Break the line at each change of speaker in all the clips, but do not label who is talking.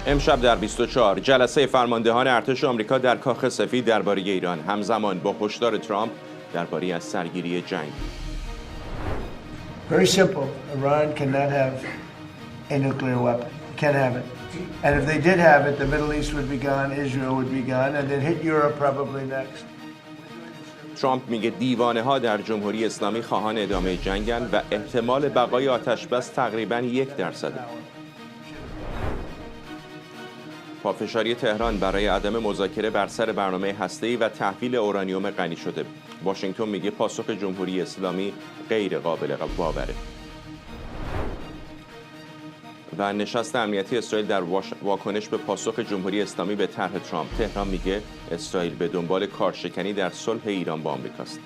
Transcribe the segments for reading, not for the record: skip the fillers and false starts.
امشب در 24 جلسه فرماندهان ارتش آمریکا در کاخ سفید درباره ایران، همزمان با هشدار ترامپ درباره از سرگیری جنگ.
Very simple. Iran cannot have a nuclear weapon. Can't have it. And if they did have it, the Middle East would be gone, Israel would be gone, and then hit Europe probably next.
ترامپ میگه دیوانه ها در جمهوری اسلامی خواهان ادامه جنگن و احتمال بقای آتش بس تقریباً 1%. پافشاری تهران برای عدم مذاکره بر سر برنامه هسته‌ای و تحویل اورانیوم غنی شده. واشنگتن میگه پاسخ جمهوری اسلامی غیر قابل باوره. و نشست امنیتی اسرائیل در واکنش به پاسخ جمهوری اسلامی به طرح ترامپ. تهران میگه اسرائیل به دنبال کارشکنی در صلح ایران با آمریکاست.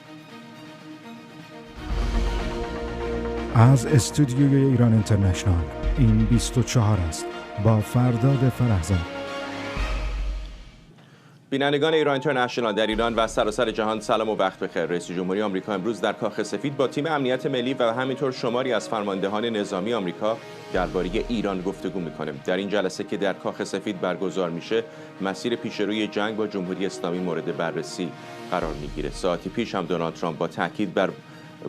از استودیوی ایران اینترنشنال این 24 است با فرداد فرهزاد.
بینندگان ایران اینترنشنال در ایران و سراسر جهان سلام و وقت بخیر. رئیس جمهوری آمریکا امروز در کاخ سفید با تیم امنیت ملی و همینطور شماری از فرماندهان نظامی آمریکا درباره ایران گفتگو میکنه. در این جلسه که در کاخ سفید برگزار میشه، مسیر پیشروی جنگ با جمهوری اسلامی مورد بررسی قرار میگیره. ساعتی پیش هم دونالد ترامپ با تاکید بر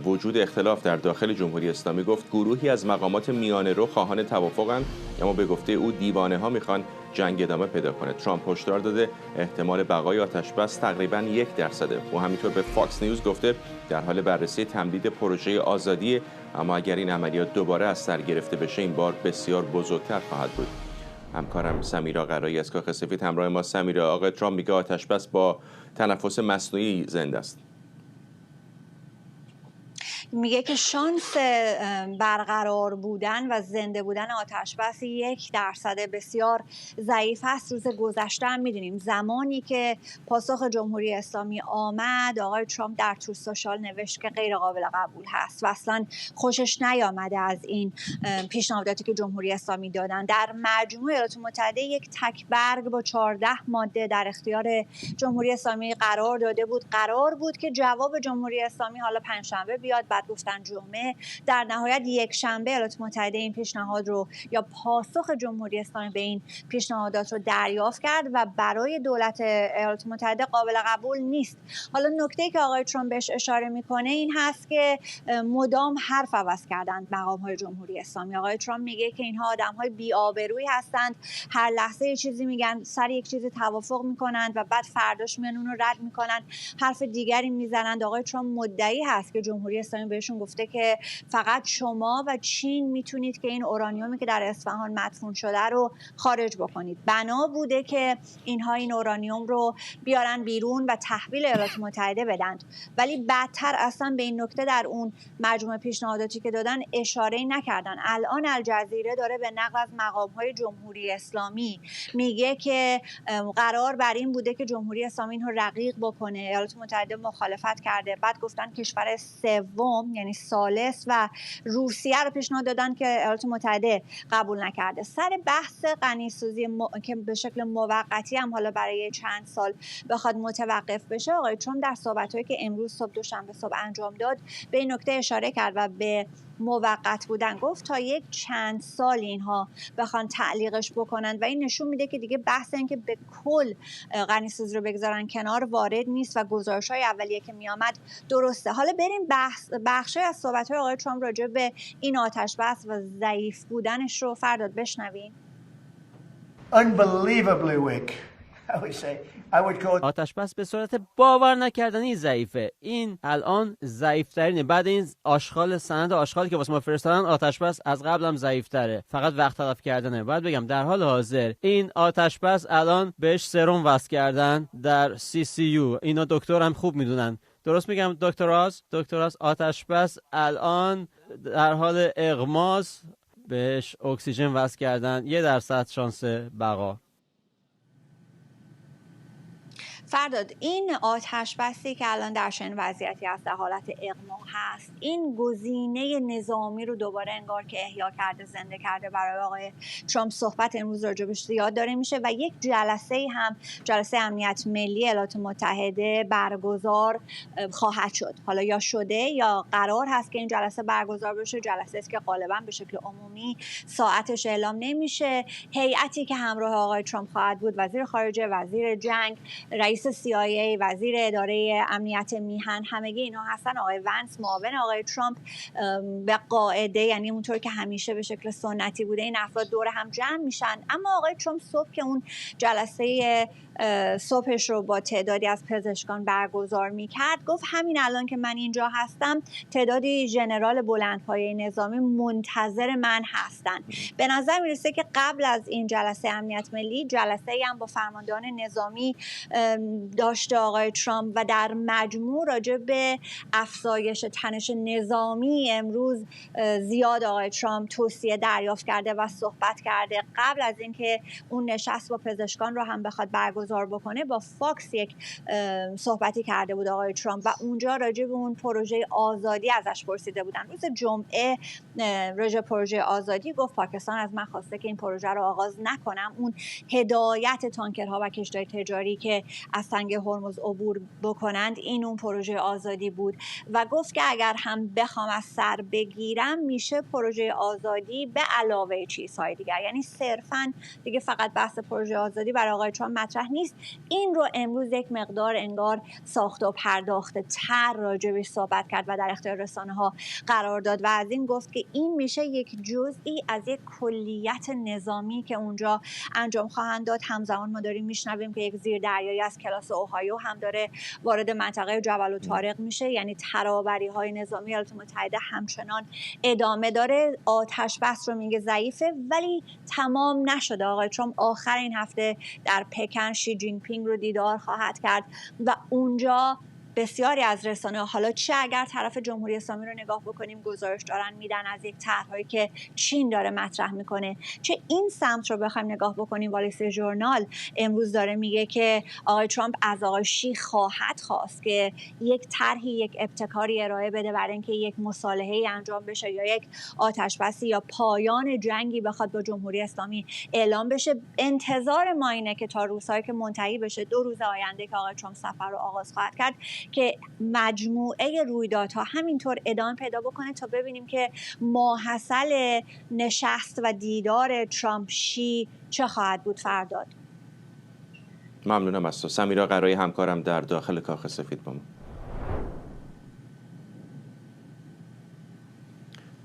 وجود اختلاف در داخل جمهوری اسلامی گفت گروهی از مقامات میانه رو خواهان توافقند، اما به گفته او دیوانه ها میخوان جنگ ادامه پیدا کنه. ترامپ هشدار داده احتمال بقای آتش بس تقریباً 1%. او همینطور به فاکس نیوز گفته در حال بررسی تمدید پروژه آزادی، اما اگر این عملیات دوباره از سر گرفته بشه این بار بسیار بزرگتر خواهد بود. همکارم سمیرا قرایی از کاخ سفید همراه ما. سمیرا، آقای ترامپ میگه آتش بس با تنفس مصنوعی زنده است.
میگه که شانس برقرار بودن و زنده بودن آتش بس 1% بسیار ضعیف است. روز گذشته هم میدونیم زمانی که پاسخ جمهوری اسلامی آمد، آقای ترامپ در تور سوشال نوشت که غیر قابل قبول هست و اصلا خوشش نیامده از این پیشنهاداتی که جمهوری اسلامی دادن. در مجموع ایالات متحده یک تک برگ با 14 ماده در اختیار جمهوری اسلامی قرار داده بود. قرار بود که جواب جمهوری اسلامی حالا پنجشنبه بیاد، بعد گفتن جمعه. در نهایت یک شنبه ایالات متحده این پیشنهاد رو یا پاسخ جمهوری اسلامی به این پیشنهادات رو دریافت کرد و برای دولت ایالات متحده قابل قبول نیست. حالا نکته‌ای که آقای ترامپ بهش اشاره میکنه این هست که مدام حرف عوض کردند مقام‌های جمهوری اسلامی. آقای ترامپ میگه که اینها آدم‌های بی‌آبرویی هستند، هر لحظه یه چیزی میگن، سر یک چیزی توافق میکنند و بعد فرداش میان اون رو رد میکنن، حرف دیگری میزنند. آقای ترامپ مدعی هست که جمهوری اسلامی بهشون گفته که فقط شما و چین میتونید که این اورانیومی که در اصفهان مدفون شده رو خارج بکنید. بنا بوده که اینها این اورانیوم رو بیارن بیرون و تحویل ایالات متحده بدن. ولی بدتر اصلا به این نکته در اون مجموعه پیشنهاداتی که دادن اشاره‌ای نکردن. الان الجزیره داره به نقل از مقام‌های جمهوری اسلامی میگه که قرار بر این بوده که جمهوری اسلامی اینو رقیق بکنه. ایالات متحده مخالفت کرده. بعد گفتن کشور سوم یعنی ثالث و روسیه رو پیشنهاد دادن که ایالات متحده قبول نکرده. سر بحث غنی‌سازی که به شکل موقتی هم حالا برای چند سال بخواد متوقف بشه، آقای ترامپ در صحبت‌هایی که امروز صبح دوشنبه صبح انجام داد به این نکته اشاره کرد و به موقت بودن گفت تا یک چند سال اینها بخوان تعلیقش بکنن و این نشون میده که دیگه بحث این که به کل غنی‌سازی رو بگذارن کنار وارد نیست و گزارش‌های اولیه که میامد درسته. حالا بریم بخشی از صحبت‌های آقای ترامپ راجع به این آتش بس و ضعیف بودنش رو فرداد بشنویم.
Unbelievably weak.
آتش بس به صورت باور نکردنی ضعیفه. این الان ضعیف‌ترینه. بعد این سند آشغالی که واسه ما فرستادن، آتش بس از قبل هم ضعیف‌تره. فقط وقت تلف کردنه. باید بگم در حال حاضر این آتش بس الان بهش سرم وصل کردن در CCU. اینا دکتر هم خوب میدونن. درست میگم دکتر راز؟ آتش بس الان در حال اغماس بهش اکسیژن وصل کردن، 1% شانس بقا.
فرداد، این آتش بسی که الان در چنین وضعیتی هست، در حالت اغما هست، این گزینه نظامی رو دوباره انگار که احیا کرده، زنده کرده برای آقای ترامپ. صحبت امروز راجبش زیاد داره میشه و یک جلسه هم، جلسه امنیت ملی ایالات متحده برگزار خواهد شد. حالا یا شده یا قرار هست که این جلسه برگزار بشه. جلسه است که غالبا به شکل عمومی ساعتش اعلام نمیشه. هیئتی که همراه آقای ترامپ خواهد بود، وزیر خارجه، وزیر جنگ، رئیس CIA، وزیر اداره امنیت میهن، همگی اینها هستن. آقای ونس معاون آقای ترامپ به قاعده، یعنی اونطور که همیشه به شکل سنتی بوده، این افراد دور هم جمع میشن. اما آقای ترامپ صبح که اون جلسه صبحش رو با تعدادی از پزشکان برگزار میکرد، گفت همین الان که من اینجا هستم تعدادی ژنرال بلندپایه نظامی منتظر من هستن. به نظر میرسه که قبل از این جلسه امنیت ملی جلسه‌ای هم با فرماندهان نظامی داشته آقای ترامپ و در مجموع راجع به افزایش تنش نظامی امروز زیاد آقای ترامپ توصیه دریافت کرده و صحبت کرده. قبل از اینکه اون نشست با پزشکان رو هم بخواد برگزار بکنه، با فاکس یک صحبتی کرده بود آقای ترامپ و اونجا راجع به اون پروژه آزادی ازش پرسیده بودن. روز جمعه راجع پروژه آزادی گفت پاکستان از من خواسته که این پروژه رو آغاز نکنم. اون هدایت تانکرها و کشتی‌های تجاری که از تنگه هرمز عبور بکنند، این اون پروژه آزادی بود و گفت که اگر هم بخوام از سر بگیرم میشه پروژه آزادی به علاوه چیزهای دیگر. یعنی صرفاً دیگه فقط بحث پروژه آزادی برای آقای ترامپ مطرح نیست. این رو امروز یک مقدار انگار ساخته و پرداخته تر راجبش صحبت کرد و در اختیار رسانه ها قرار داد و از این گفت که این میشه یک جزئی از یک کلیت نظامی که اونجا انجام خواهند داد. همزمان ما داریم میشنویم که یک زیردریایی از کلاس اوهایو هم داره وارد منطقه جبل الطارق میشه. یعنی ترابری های نظامی ایالات متحده همچنان ادامه داره. آتش بس رو میگه ضعیفه ولی تمام نشده. آقای ترامپ آخر این هفته در پکن شی جین پینگ رو دیدار خواهد کرد و اونجا بسیاری از رسانه‌ها، حالا چه اگر طرف جمهوری اسلامی رو نگاه بکنیم، گزارش دارن میدن از یک طرحی که چین داره مطرح میکنه، چه این سمت رو بخوایم نگاه بکنیم، وال استریت ژورنال امروز داره میگه که آقای ترامپ از آقای شی خواهد خواست که یک طرحی، یک ابتکاری ارائه بده برای اینکه یک مصالحه‌ای انجام بشه یا یک آتش‌بسی یا پایان جنگی بخواد با جمهوری اسلامی اعلام بشه. انتظار ما اینه که تا روزهایی که منتهی بشه، 2 روز آینده که آقای ترامپ سفر رو آغاز خواهد کرد، که مجموعه رویدادها همینطور ادامه پیدا بکنه تا ببینیم که ماحصل نشست و دیدار ترامپ شی چه خواهد بود. فرداد.
ممنونم از تو. سمیرا قرایی همکارم در داخل کاخ سفید با ما.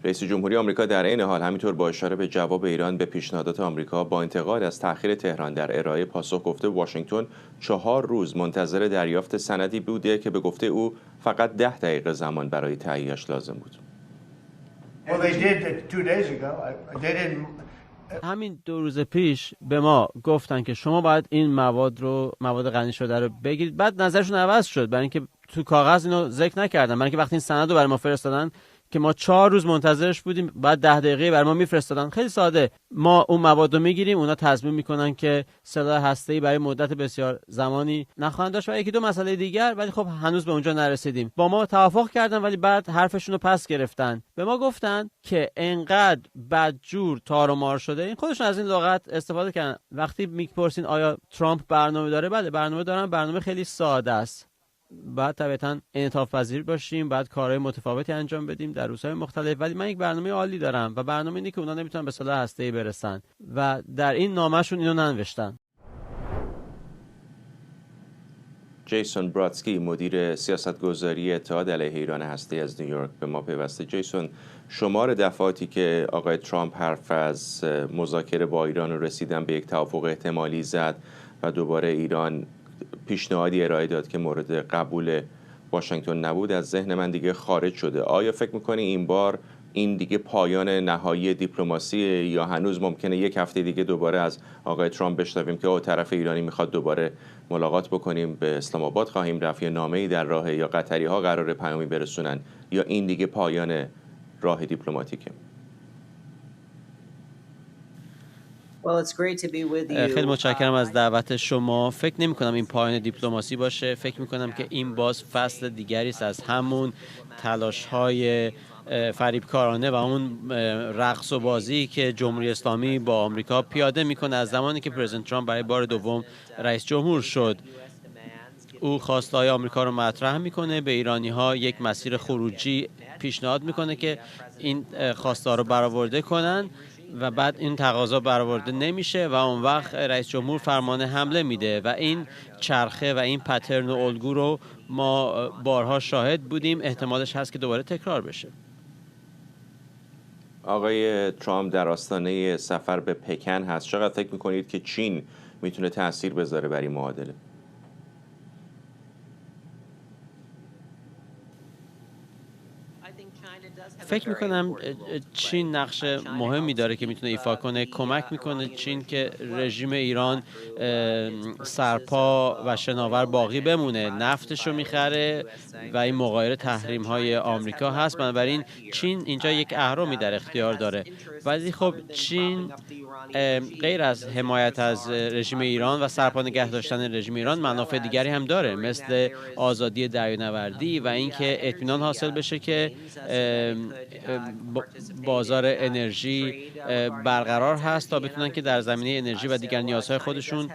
رئیس جمهوری آمریکا در این حال همینطور با اشاره به جواب ایران به پیشنهادات آمریکا با انتقاد از تأخیر تهران در ارائه پاسخ، گفته واشنگتن 4 روز منتظر دریافت سندی بوده که به گفته او فقط 10 دقیقه زمان برای تهیه‌اش لازم بود.
همین 2 روز پیش به ما گفتن که شما باید این مواد غنی شده رو بگیرید. بعد نظرشون عوض شد، برای اینکه تو کاغذ اینو ذکر نکردن، برای اینکه وقتی این سند رو برای ما فرستادن که ما 4 روز منتظرش بودیم، بعد 10 دقیقه برای ما میفرستادن. خیلی ساده، ما اون مواد رو میگیریم، اونا تصمیم میکنن که سلاح هسته‌ای برای مدت بسیار زمانی نخواهند داشت و 1-2 مسئله دیگر، ولی خب هنوز به اونجا نرسیدیم. با ما توافق کردن ولی بعد حرفشون رو پس گرفتن. به ما گفتن که انقدر بدجور تار و مار شده، این خودشون از این لغت استفاده کردن. وقتی میپرسین آیا ترامپ برنامه داره، بله برنامه دارن. برنامه خیلی ساده است. بعد طبعا انعطاف پذیر باشیم، بعد کارهای متفاوتی انجام بدیم در روزهای مختلف، ولی من یک برنامه عالی دارم و برنامه اینه که اونا نمیتونن به سلاح هسته‌ای برسن و در این نامه‌شون اینو ننوشتن.
جیسون برادسکی، مدیر سیاستگذاری اتحاد علیه ایران هسته‌ای از نیویورک به ما پیوسته. جیسون، شمار دفعاتی که آقای ترامپ حرف از مذاکره با ایران رو رسیدن به یک توافق احتمالی زد و دوباره ایران پیشنهادی ارائه داد که مورد قبول واشنگتن نبود، از ذهن من دیگه خارج شده. آیا فکر می‌کنی این بار این دیگه پایان نهایی دیپلماسی، یا هنوز ممکنه 1 هفته دیگه دوباره از آقای ترامپ بشنویم که طرف ایرانی میخواد دوباره ملاقات بکنیم، به اسلام آباد خواهیم رفت، یا نامه‌ای در راه، یا قطری‌ها قراره پیامی برسونن، یا این دیگه پایان راه دیپلماتیکه؟
خیلی متشکرم از دعوت شما. فکر نمی کنم این پایان دیپلماسی باشه. فکر می کنم که این باز فصل دیگری است از همون تلاش‌های فریبکارانه و اون رقص و بازی که جمهوری اسلامی با آمریکا پیاده میکنه از زمانی که پرزیدنت ترامپ برای بار دوم رئیس جمهور شد. او خواستهای آمریکا رو مطرح میکنه، به ایرانی‌ها یک مسیر خروجی پیشنهاد میکنه که این خواسته رو برآورده کنن و بعد این تقاضا برآورده نمیشه و اون وقت رئیس جمهور فرمان حمله میده و این چرخه و این پترن و الگو رو ما بارها شاهد بودیم. احتمالش هست که دوباره تکرار بشه.
آقای ترامپ در آستانه سفر به پکن هست. چقدر فکر میکنید که چین میتونه تأثیر بذاره بر این معادله؟
فکر میکنم چین نقش مهمی داره که میتونه ایفا کنه. کمک میکنه چین که رژیم ایران سرپا و شناور باقی بمونه. نفتش رو میخره و این مغایر تحریم های آمریکا هست. بنابراین چین اینجا یک اهرمی در اختیار داره. ولی خب چین غیر از حمایت از رژیم ایران و سرپا نگه داشتن رژیم ایران منافع دیگری هم داره، مثل آزادی دریانوردی و اینکه اطمینان حاصل بشه که بازار انرژی برقرار هست تا بتونن که در زمینه انرژی و دیگر نیازهای خودشون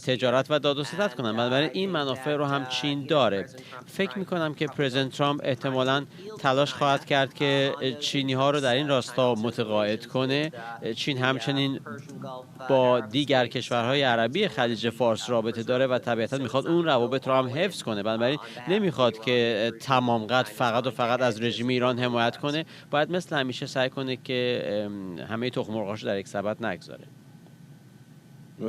تجارت و داد و ستد کنن. بنابراین این منافع رو هم چین داره. فکر میکنم که پرزیدنت ترامپ احتمالاً تلاش خواهد کرد که چینی ها رو در این راستا متقاعد کنه. چین همچنین با دیگر کشورهای عربی خلیج فارس رابطه داره و طبیعتاً میخواد اون روابط رو هم حفظ کنه. بنابراین نمیخواد که تمام قد فقط و فقط از رژیم ایران حمایت کنه. باید مثل همیشه سعی کنه که همه تخم مرغاشو در یک سبد نگذاره.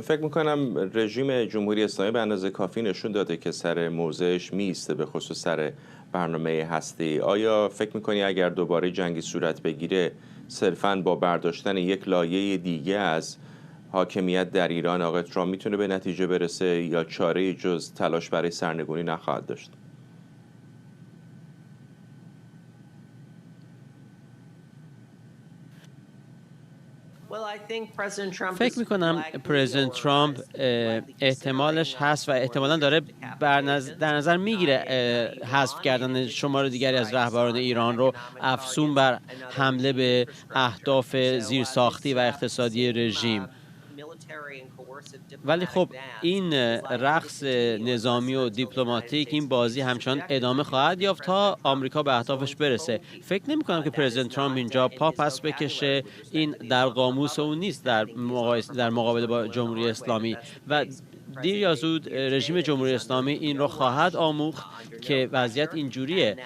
فکر میکنم رژیم جمهوری اسلامی به اندازه کافی نشون داده که سر موضعش میسته، به خصوص سر برنامه هسته‌ای. آیا فکر میکنی اگر دوباره جنگی صورت بگیره صرفاً با برداشتن یک لایه دیگه از حاکمیت در ایران آقای ترامپ میتونه به نتیجه برسه یا چاره‌ای جز تلاش برای سرنگونی نخواهد داشت؟
فکر میکنم پرزیدنت ترامپ احتمالش هست و احتمالاً داره در نظر میگیره حذف کردن شمار دیگری از رهبران ایران رو افزون بر حمله به اهداف زیرساختی و اقتصادی رژیم. ولی خب این رقص نظامی و دیپلماتیک، این بازی همچنان ادامه خواهد یافت تا آمریکا به اهدافش برسه. فکر نمی کنم که پرزیدنت ترامپ اینجا پا پس بکشه. این در قاموس اون نیست در مقابله با جمهوری اسلامی و دیر یا زود رژیم جمهوری اسلامی این رو خواهد آموخت که وضعیت اینجوریه.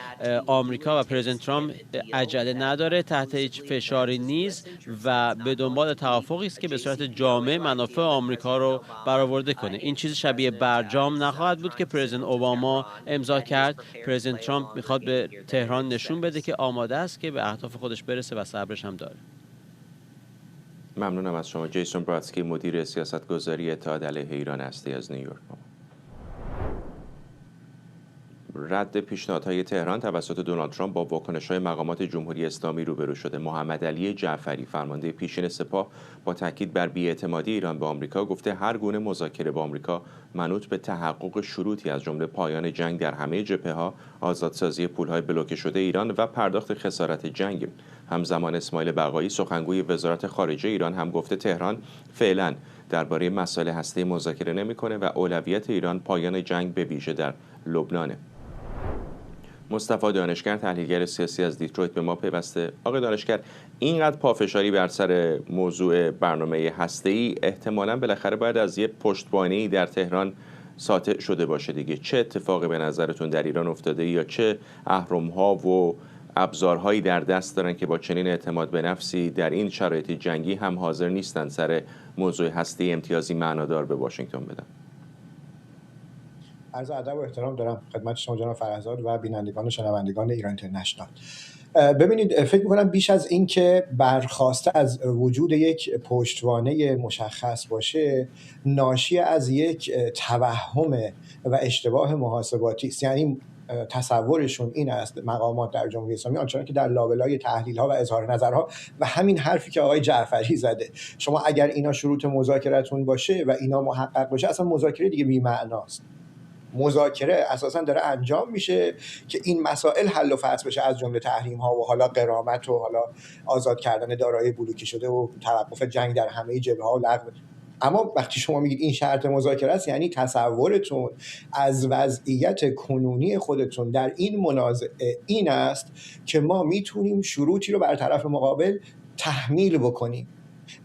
آمریکا و پرزیدنت ترامپ عجله نداره، تحت هیچ فشاری نیست و به دنبال توافقی است که به صورت جامع منافع آمریکا رو برآورده کنه. این چیز شبیه برجام نخواهد بود که پرزیدنت اوباما امضا کرد. پرزیدنت ترامپ میخواد به تهران نشون بده که آماده است که به اهداف خودش برسه و صبرش هم داره.
ممنونم از شما. جیسون برادسکی، مدیر سیاستگذاری اتحاد علیه ایران هستی از نیویورک. رد پیشنهادهای تهران توسط دونالد ترامپ با واکنش‌های مقامات جمهوری اسلامی روبرو شده. محمد علی جعفری، فرمانده پیشین سپاه، با تاکید بر بی‌اعتمادی ایران به آمریکا گفته هر گونه مذاکره با آمریکا منوط به تحقق شروطی از جمله پایان جنگ در همه جبهه‌ها، آزادسازی پول‌های بلوکه شده ایران و پرداخت خسارت جنگ. همزمان اسماعیل بقایی، سخنگوی وزارت خارجه ایران، هم گفته تهران فعلاً درباره مسائل هسته‌ای مذاکره نمی‌کنه و اولویت ایران پایان جنگ به ویژه در لبنانه. مصطفی دانشگر، تحلیلگر سیاسی از دیترویت، به ما پیوسته. آقای دانشگر، اینقدر پافشاری بر سر موضوع برنامه هسته‌ای احتمالاً بالاخره باید از یه پشتوانه‌ای در تهران ساطع شده باشه دیگه. چه اتفاقی به نظرتون در ایران افتاده یا چه اهرم‌ها و ابزارهایی در دست دارن که با چنین اعتماد به نفسی در این شرایط جنگی هم حاضر نیستن سر موضوع هسته‌ای امتیازی معنادار به واشنگتن بدن؟
عرض ادب و احترام دارم خدمت شما جناب فرهزاد و بینندگان و شنوندگان ایران اینترنشنال. ببینید، فکر می‌کنم بیش از این که برخواسته از وجود یک پشتوانه مشخص باشه، ناشی از یک توهم و اشتباه محاسباتی است. یعنی تصورشون این است مقامات در جمهوری اسلامی، آنچنان که در لابلای تحلیل‌ها و اظهار نظرها و همین حرفی که آقای جعفری زده، شما اگر اینا شروط مذاکرتون باشه و اینا محقق باشه، اصلا مذاکره دیگه بی‌معناست. مذاکره اساسا داره انجام میشه که این مسائل حل و فصل بشه، از جمله تحریم ها و حالا غرامت و حالا آزاد کردن دارایی بلوکی شده و توقف جنگ در همه جبهه ها و لغو. اما وقتی شما میگید این شرط مذاکره است، یعنی تصورتون از وضعیت کنونی خودتون در این منازعه این است که ما میتونیم شروطی رو بر طرف مقابل تحمیل بکنیم،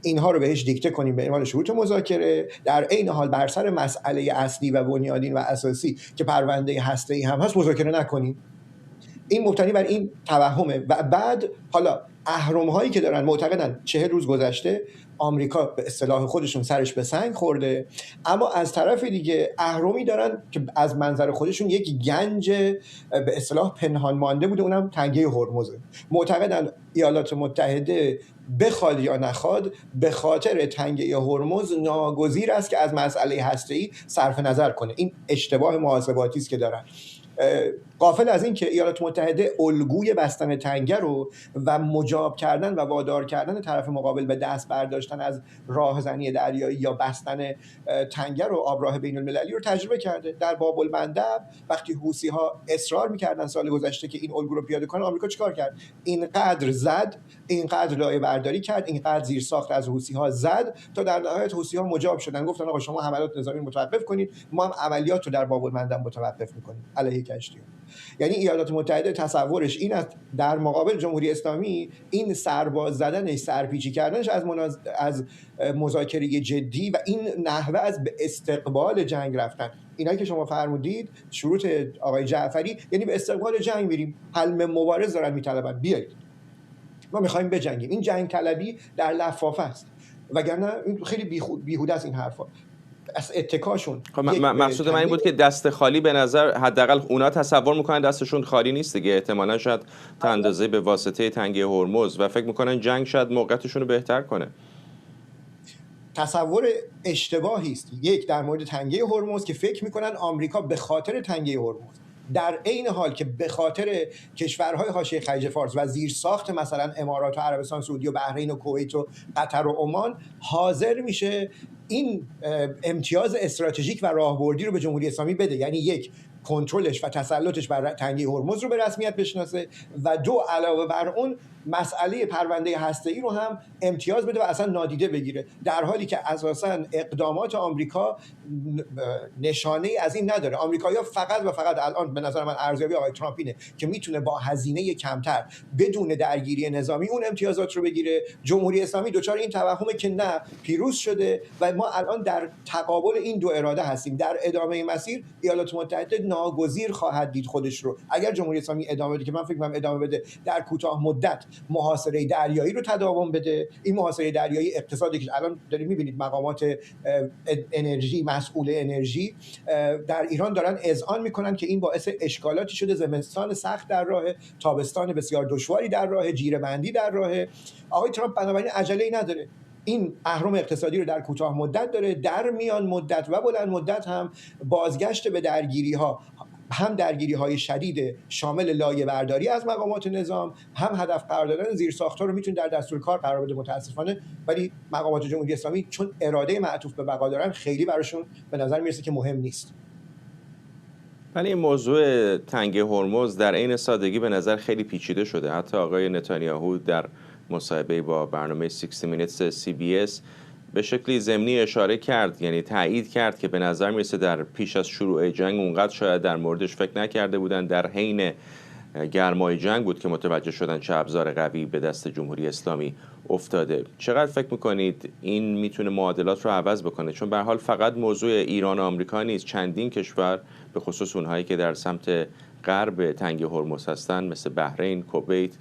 اینها رو بهش دیکته کنیم به عنوان شروط مذاکره، در عین حال بر سر مسئله اصلی و بنیادین و اساسی که پرونده هسته‌ای هم هست مذاکره نکنیم. این مبتنی بر این توهمه. و بعد حالا اهرم‌هایی که دارن معتقدن 40 روز گذشته آمریکا به اصطلاح خودشون سرش به سنگ خورده، اما از طرف دیگه اهرمی دارن که از منظر خودشون یک گنج به اصطلاح پنهان مانده بوده، اونم تنگه هرمزه. معتقدن ایالات متحده بخواد یا نخواد به خاطر تنگه هرمز ناگزیر است که از مسئله هسته‌ای صرف نظر کنه. این اشتباه محاسباتی است که دارن. غافل از این که ایالات متحده الگوی بستن تنگه رو و مجاب کردن و وادار کردن طرف مقابل به دست برداشتن از راهزنی دریایی یا بستن تنگه رو، آبراه بین المللی رو تجربه کرده. در باب المندب وقتی حوثی‌ها اصرار می‌کردن سال گذشته که این الگو رو پیاده کنن، آمریکا چیکار کرد؟ اینقدر زد، اینقدر لایه برداری کرد، اینقدر زیر ساخت از حوثی‌ها زد تا در نهایت حوثی‌ها مجاب شدن، گفتن آقا شما حملات نظامی متوقف کنید، ما هم عملیات رو در باب المندب متوقف می‌کنیم علیه کشتی‌ها. یعنی ایالات متحده تصورش این است در مقابل جمهوری اسلامی این سرباز زدنش، سرپیچی کردنش از مذاکره جدی و این نحوه از به استقبال جنگ رفتن، اینایی که شما فرمودید شروط آقای جعفری، یعنی به استقبال جنگ میریم، حل مبارز دارن میطلبن، بیایید ما میخوایم بجنگیم. این جنگ طلبی در لفافه است، وگرنه خیلی بیهوده است این حرفا. از اتکاشون.
مقصود من این بود که دست خالی به نظر حداقل اونا تصور میکنن دستشون خالی نیست دیگه، احتمالاً شاید تا اندازه به واسطه تنگه هرمز و فکر میکنن جنگ شاید موقعیتشون رو بهتر کنه.
تصور اشتباهی است. یک در مورد تنگه هرمز که فکر میکنن آمریکا به خاطر تنگه هرمز، در عین حال که به خاطر کشورهای حاشیه خلیج فارس و زیر ساخت مثلا امارات و عربستان سعودی و بحرین و کویت و قطر و عمان حاضر میشه این امتیاز استراتژیک و راهبردی رو به جمهوری اسلامی بده، یعنی یک کنترلش و تسلطش بر تنگه هرمز رو به رسمیت بشناسه و دو علاوه بر اون مسئله پرونده هسته‌ای رو هم امتیاز بده و اصلا نادیده بگیره، در حالی که اساساً اقدامات آمریکا نشانه‌ای از این نداره. آمریکایی‌ها فقط و فقط الان به نظر من ارزیابی آقای ترامپ اینه که میتونه با هزینه کمتر بدون درگیری نظامی اون امتیازات رو بگیره. جمهوری اسلامی دچار این توهمه که نه، پیروز شده و ما الان در تقابل این دو اراده هستیم. در ادامه مسیر ایالات متحده ناگزیر خواهد دید خودش رو، اگر جمهوری اسلامی ادامه بده که من فکر می‌کنم ادامه بده، در کوتاه مدت محاصره دریایی رو تداوم بده. این محاصره دریایی اقتصادی که الان دارید می‌بینید مقامات انرژی، مسئول انرژی در ایران دارن اذعان میکنن که این باعث اشکالاتی شده، زمستان سخت در راه، تابستان بسیار دشواری در راه، جیره‌بندی در راه. آقای ترامپ بنابراین عجله‌ای نداره، این اهرم اقتصادی رو در کوتاه مدت داره، در میان مدت و بلند مدت هم بازگشت به درگیری‌ها، هم درگیری‌های شدید شامل لایه برداری از مقامات نظام، هم هدف قرار دادن زیرساخت‌ها رو میتونه در دستور کار قرار بده متاسفانه، ولی مقامات جمهوری اسلامی چون اراده معطوف به بقا دارن خیلی براشون به نظر میرسه که مهم نیست.
ولی این موضوع تنگه هرمز در عین سادگی به نظر خیلی پیچیده شده. حتی آقای نتانیاهو در مصاحبه با برنامه 60 Minutes CBS به شکلی ضمنی اشاره کرد، یعنی تایید کرد که به نظر میرسه در پیش از شروع جنگ اونقدر شاید در موردش فکر نکرده بودن، در حین گرمای جنگ بود که متوجه شدن چه ابزار قوی به دست جمهوری اسلامی افتاده. چقدر فکر میکنید این میتونه معادلات رو عوض بکنه؟ چون به هر حال فقط موضوع ایران و آمریکا نیست، چندین کشور به خصوص اونهایی که در سمت غرب تنگه هرمز هستن مثل بحرین، کویت،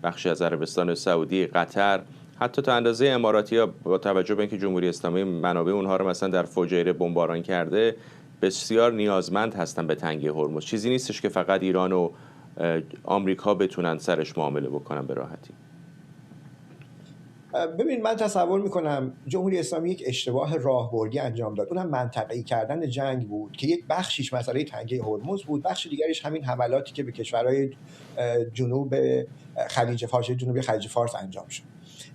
بخشی از عربستان سعودی، قطر، حتی تا اندازه اماراتی‌ها با توجه به اینکه جمهوری اسلامی منابع اونها رو مثلا در فجایر بمباران کرده بسیار نیازمند هستن به تنگه هرمز. چیزی نیستش که فقط ایران و آمریکا بتونن سرش معامله بکنن به راحتی.
ببین من تصور میکنم جمهوری اسلامی یک اشتباه راهبردی انجام داد، اونم منطقه‌ای کردن جنگ بود که یک بخشیش مسئله تنگه هرمز بود، بخش دیگریش همین حملاتی که به کشورهای جنوب خلیج فارس، جنوبی خلیج فارس انجام شد.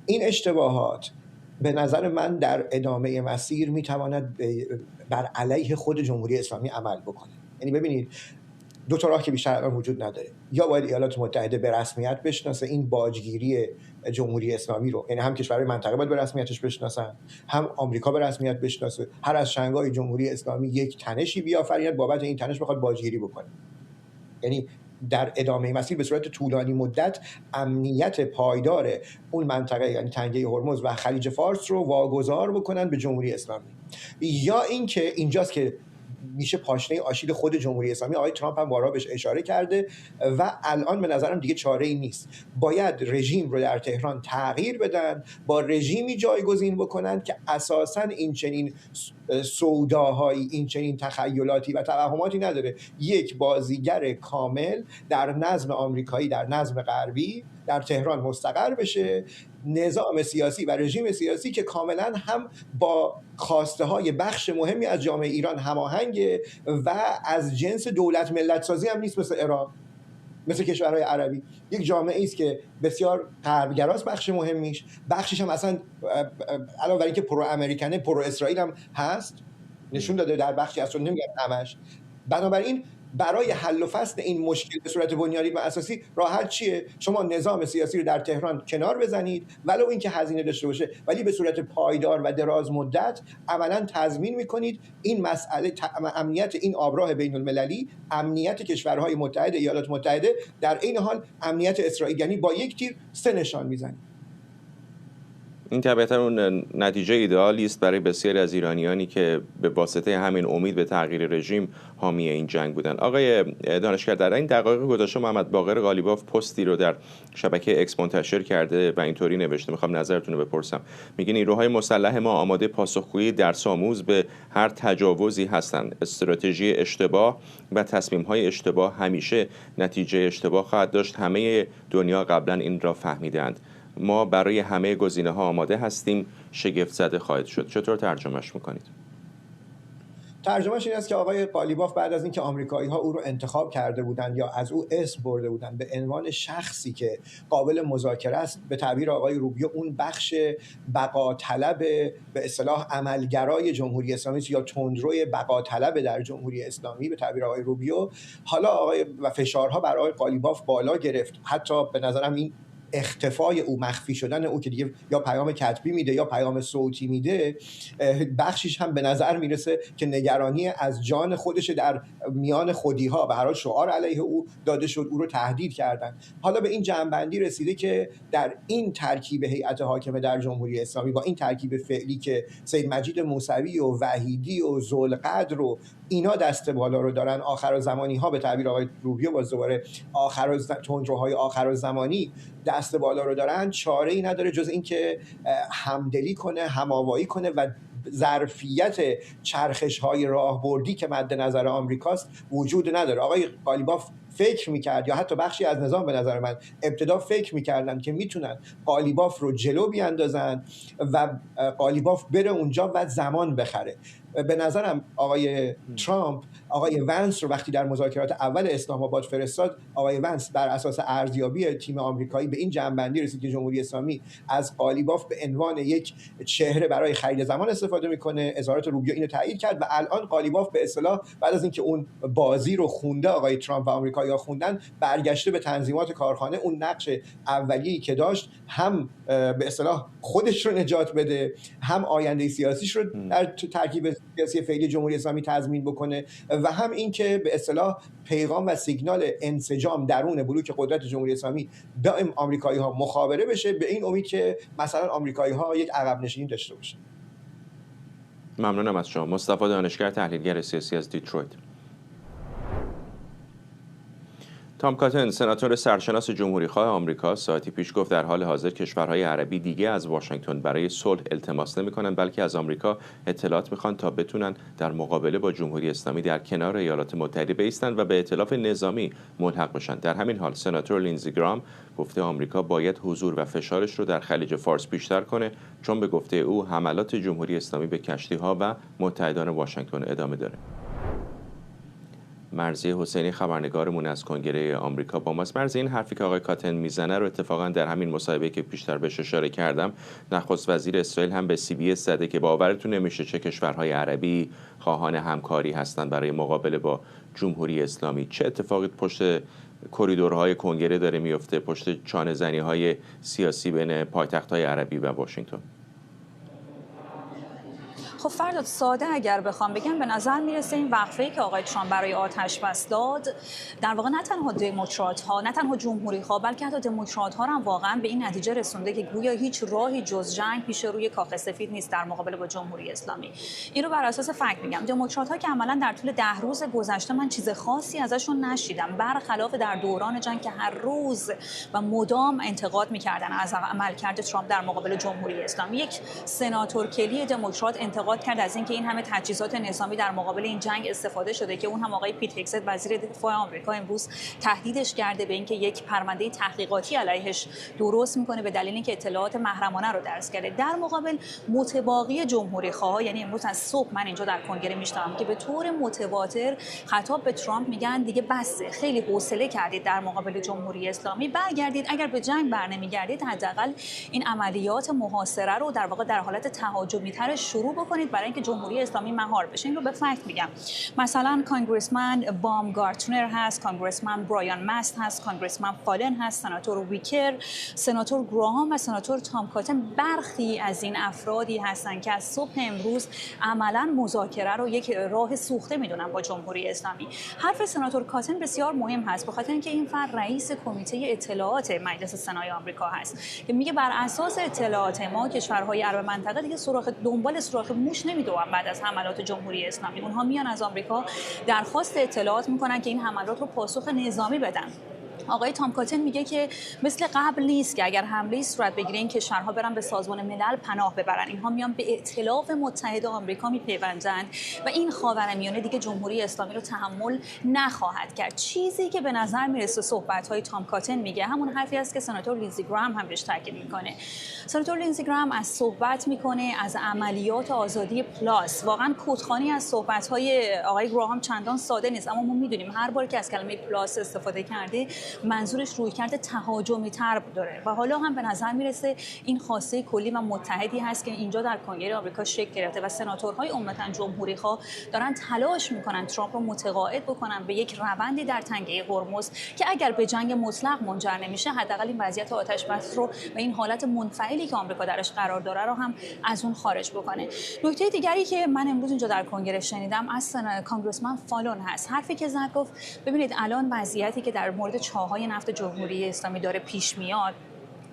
این اشتباهات به نظر من در ادامه مسیر میتواند بر علیه خود جمهوری اسلامی عمل بکنه. یعنی ببینید دو تا راه که بیشتر الان وجود نداره، یا باید ایالات متحده به رسمیت بشناسه این باجگیری جمهوری اسلامی رو، یعنی هم کشورهای منطقه باید به رسمیتش بشناسن، هم آمریکا به رسمیت بشناسه، هر از شنگهای جمهوری اسلامی یک تنشی بیافریند بابت این تنش بخواد باجگیری بکنه. یعنی در ادامه مسیر به صورت طولانی مدت امنیت پایدار اون منطقه یعنی تنگه هرمز و خلیج فارس رو واگذار بکنن به جمهوری اسلامی. یا اینکه اینجاست که میشه پاشنه آشیل خود جمهوری اسلامی. آقای ترامپ هم بارها بهش اشاره کرده و الان به نظرم دیگه چاره‌ای نیست، باید رژیم رو در تهران تغییر بدن، با رژیمی جایگزین بکنن که اساساً این چنین سوداهایی، این چنین تخیلاتی و توهماتی نداره، یک بازیگر کامل در نظم آمریکایی، در نظم غربی در تهران مستقر بشه، نظام سیاسی و رژیم سیاسی که کاملا هم با خواسته های بخش مهمی از جامعه ایران هماهنگه و از جنس دولت ملت سازی هم نیست، مثل عراق، مثل کشورهای عربی. یک جامعه است که بسیار غربگراست، بخش مهمیش، بخشش هم اصلا علاوه بر اینکه پرو امریکنه پرو اسرائیل هم هست، نشون داده در بخشی از، نمیگم همش. بنابراین برای حل و فصل این مشکل به صورت بنیادی و اساسی راه حل چیه؟ شما نظام سیاسی رو در تهران کنار بزنید، ولو اینکه هزینه داشته باشه، ولی به صورت پایدار و دراز مدت عملاً تضمین می‌کنید این مسئله امنیت این آبراه بین‌المللی، امنیت کشورهای متحد ایالات متحده، در این حال امنیت اسرائیل، یعنی با یک تیر سه نشان می‌زنید.
این طبیعتا اون نتیجه ایدئالی است برای بسیاری از ایرانیانی که به واسطه همین امید به تغییر رژیم حامی این جنگ بودن. آقای دانشگر، در این دقایق گذشته محمد باقر قالیباف پستی رو در شبکه اکس منتشر کرده و اینطوری نوشته، میخوام نظرتون رو بپرسم. میگه نیروهای مسلح ما آماده پاسخگویی درس‌آموز به هر تجاوزی هستند. استراتژی اشتباه و تصمیم‌های اشتباه همیشه نتیجه اشتباه خواهد داشت. همه دنیا قبلا این را فهمیدند. ما برای همه گزینه‌ها آماده هستیم. شگفت زده خواهد شد. چطور ترجمهش میکنید؟
ترجمهش این است که آقای قالیباف بعد از اینکه آمریکایی‌ها او رو انتخاب کرده بودند یا از او اسم برده بودند به عنوان شخصی که قابل مذاکره است، به تعبیر آقای روبیو اون بخش بقا طلب به اصطلاح عملگرای جمهوری اسلامی یا تندروی بقا طلب در جمهوری اسلامی به تعبیر آقای روبیو، حالا آقای و فشارها بر آقای قالیباف بالا گرفت. حتی به نظرم این اختفای او، مخفی شدن او که دیگه یا پیام کتبی میده یا پیام صوتی میده، بخشیش هم به نظر میرسه که نگرانی از جان خودش در میان خودی‌ها به هر حال شعار علیه او داده شد، او رو تهدید کردن. حالا به این جمع‌بندی رسیده که در این ترکیب هیئت حاکمه در جمهوری اسلامی با این ترکیب فعلی که سید مجید موسوی و وحیدی و ذوالقدر و اینا دست بالا رو دارن، آخرالزمانی‌ها به تعبیر آقای روبیو باز دوباره تندروهای آخرالزمانی دست بالا رو دارن، چاره‌ای نداره جز اینکه همدلی کنه، هماوایی کنه و ظرفیت چرخش‌های راهبردی که مد نظر آمریکاست وجود نداره. آقای قالیباف فکر میکرد یا حتی بخشی از نظام به نظر من ابتدا فکر میکردن که میتونن قالیباف رو جلو بیاندازن و قالیباف بره اونجا و زمان بخره. به نظرم آقای ترامپ آقای ونس رو وقتی در مذاکرات اول اسلام آباد فرستاد، آقای ونس بر اساس ارزیابی تیم آمریکایی به این جنبندی رسید که جمهوری اسلامی از قالیباف به عنوان یک چهره برای خرید زمان استفاده میکنه. اظهارات روبیو اینو تایید کرد و الان قالیباف به اصطلاح بعد از اینکه اون بازی رو خونده، آقای ترامپ و آمریکایی‌ها خوندن، برگشته به تنظیمات کارخانه. اون نقش اولیه‌ای که داشت هم به اصطلاح خودش رو نجات بده، هم آینده سیاسیش رو در ترکیب سیاسی فعلی جمهوری اسلامی تضمین بکنه و هم این که به اصطلاح پیغام و سیگنال انسجام درون بلوک قدرت جمهوری اسلامی با آمریکایی‌ها مخابره بشه، به این امید که مثلا آمریکایی‌ها یک عقب نشینی داشته باشن.
ممنونم از شما. مصطفی دانشگر، تحلیلگر سیاسی از دیترویت. تام کاتن، سناتور سرشناس جمهوریخواه آمریکا، ساعتی پیش گفت در حال حاضر کشورهای عربی دیگه از واشنگتن برای صلح التماس نمی‌کنن، بلکه از آمریکا اطلاعات می‌خوان تا بتونن در مقابله با جمهوری اسلامی در کنار ایالات متحده بایستند و به ائتلاف نظامی ملحق بشن. در همین حال سناتور لینزی گرام گفته آمریکا باید حضور و فشارش رو در خلیج فارس بیشتر کنه، چون به گفته او حملات جمهوری اسلامی به کشتی‌ها و متحدان واشنگتن ادامه داره. مرضیه حسینی خبرنگارمون از کنگره آمریکا با ماست. مرضیه، این حرفی که آقای کاتن میزنه رو اتفاقا در همین مصاحبه که پیشتر بهش اشاره کردم نخست وزیر اسرائیل هم به CBS زده که باورتون نمیشه چه کشورهای عربی خواهان همکاری هستند برای مقابله با جمهوری اسلامی. چه اتفاقی پشت کریدورهای کنگره داره میفته، پشت چانه زنی‌های سیاسی بین پایتخت‌های عربی و واشنگتن؟
خب فرداد، ساده اگر بخوام بگم به نظر میرسه این وقفه‌ای که آقای ترامپ برای آتش بس داد در واقع نه تنها دموکرات‌ها، نه تنها جمهوری‌خواه، بلکه حتی دموکرات‌ها هم واقعا به این نتیجه رسونده که گویا هیچ راهی جز جنگ پیش روی کاخ سفید نیست در مقابله با جمهوری اسلامی. این رو بر اساس فکت میگم. دموکرات‌ها که عملاً در طول 10 روز گذشته من چیز خاصی ازشون نشیدم، برخلاف در دوران جنگ که هر روز و مدام انتقاد می‌کردن از عملکرد ترامپ در مقابل جمهوری اسلامی. یک سناتور کلی دموکرات انتقاد کرد از اینکه این همه تجهیزات نظامی در مقابل این جنگ استفاده شده که اون هم آقای پیت هگست وزیر دفاع آمریکا امروز تهدیدش کرده به اینکه یک پرونده تحقیقاتی علیهش درست میکنه به دلیل اینکه اطلاعات محرمانه رو درس کرده. در مقابل متباقی جمهوری خواه، یعنی امروز از صبح من اینجا در کنگره میشنوم که به طور متواتر خطاب به ترامپ میگن دیگه بسه، خیلی حوصله کردید در مقابل جمهوری اسلامی، برگردید، اگر به جنگ برنمیگردید حداقل این عملیات محاصره رو در واقع در حالت تهاجمی تر شروع بکنید برای اینکه جمهوری اسلامی مهار بشه. این رو به فکت میگم. مثلا کانگرسمن بامگارتنر هست، کانگرسمن برایان مست هست، کانگرسمن فالن هست، سناتور ویکر، سناتور گراهام و سناتور تام کاتن برخی از این افرادی هستند که از صبح امروز عملا مذاکره رو یک راه سوخته میدونن با جمهوری اسلامی. حرف سناتور کاتن بسیار مهم هست به خاطر اینکه این فرد رئیس کمیته اطلاعات مجلس سنای آمریکا هست که میگه بر اساس اطلاعات ما کشورهای عرب منطقه دیگه دنبال سوراخ موش نمیدونن بعد از حملات جمهوری اسلامی. اونها میان از آمریکا درخواست اطلاعات میکنن که این حملات رو پاسخ نظامی بدن. آقای تام کاتن میگه که مثل قبل نیست که اگر حمله صورت بگیره این کشورها برن به سازمان ملل پناه ببرن، اینها میان به ائتلاف متحده آمریکا میپیوندند و این خاورمیانه دیگه جمهوری اسلامی رو تحمل نخواهد کرد. چیزی که به نظر میرسه صحبت‌های تام کاتن میگه همون حرفی است که سناتور لینزی گرام هم بهش تاکید میکنه. سناتور لینزی گرام از صحبت میکنه از عملیات آزادی پلاس. واقعا کودخوانی از صحبت‌های آقای گراهام چندان ساده نیست، اما ما میدونیم هر بار که از کلمه پلاس استفاده کرده منظورش رویکرد تهاجمی تر داره و حالا هم به نظر میرسه این خواسته کلی و متحدی هست که اینجا در کنگره آمریکا شکل گرفته و سناتورهای عمدتاً جمهوری‌خواه دارن تلاش میکنن ترامپ رو متقاعد بکنن به یک روندی در تنگه هرمز که اگر به جنگ مطلق منجر نمیشه حداقل این وضعیت آتش بس رو و این حالت منفعلی که آمریکا درش قرار داره رو هم از اون خارج بکنه. نکته دیگری که من امروز اینجا در کنگره شنیدم از کانگرسمن فالون هست. حرفی که زد گفت ببینید الان وضعیتی که در مورد چاهای نفت جمهوری اسلامی داره پیش میاد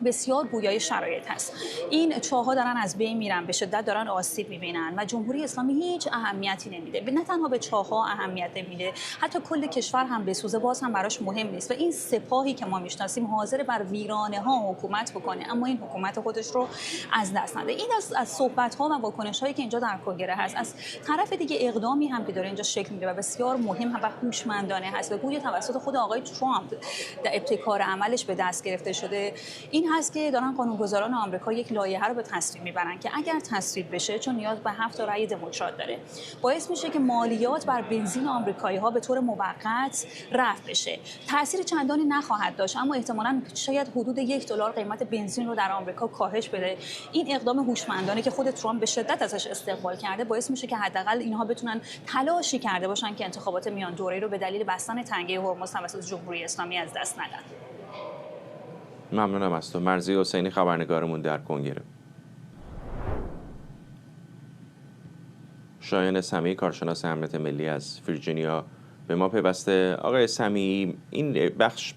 بسیار گویای شرایط هست. این چاه‌ها دارن از بین میرن، به شدت دارن آسیب میبینن و جمهوری اسلامی هیچ اهمیتی نمیده. نه تنها به چاه‌ها اهمیت نمیده، حتی کل کشور هم بسوزه باز هم براش مهم نیست و این سپاهی که ما میشناسیم حاضر بر ویرانه‌ها حکومت بکنه اما این حکومت خودش رو از دست نده. این از صحبت‌ها و واکنش‌هایی که اینجا در کنگره هست. از طرف دیگه اقدامی هم که داره اینجا شکل میگیره و بسیار مهم و هوشمندانه هست و گویا توسط خود آقای ترامپ در ابتکار عملش به دست گرفته شده، این هست که دارن قانونگذاران آمریکا یک لایحه رو به تصویب میبرن که اگر تصویب بشه چون نیاز به 7 رأی دموکرات داره باعث میشه که مالیات بر بنزین آمریکایی‌ها به طور موقت رفع بشه. تأثیر چندانی نخواهد داشت اما احتمالاً شاید حدود $1 قیمت بنزین رو در آمریکا کاهش بده. این اقدام هوشمندانه که خود ترامپ به شدت ازش استقبال کرده باعث میشه که حداقل اینها بتونن تلاشی کرده باشن که انتخابات میان دوره‌ای رو به دلیل بستن تنگه هرمز توسط جمهوری اسلامی از دست ندن.
ممنونم از تو. مرضیه حسینی خبرنگارمون در کنگره. شایان سمیعی کارشناس امنیت ملی از ویرجینیا به ما پیوسته. آقای سمیعی، این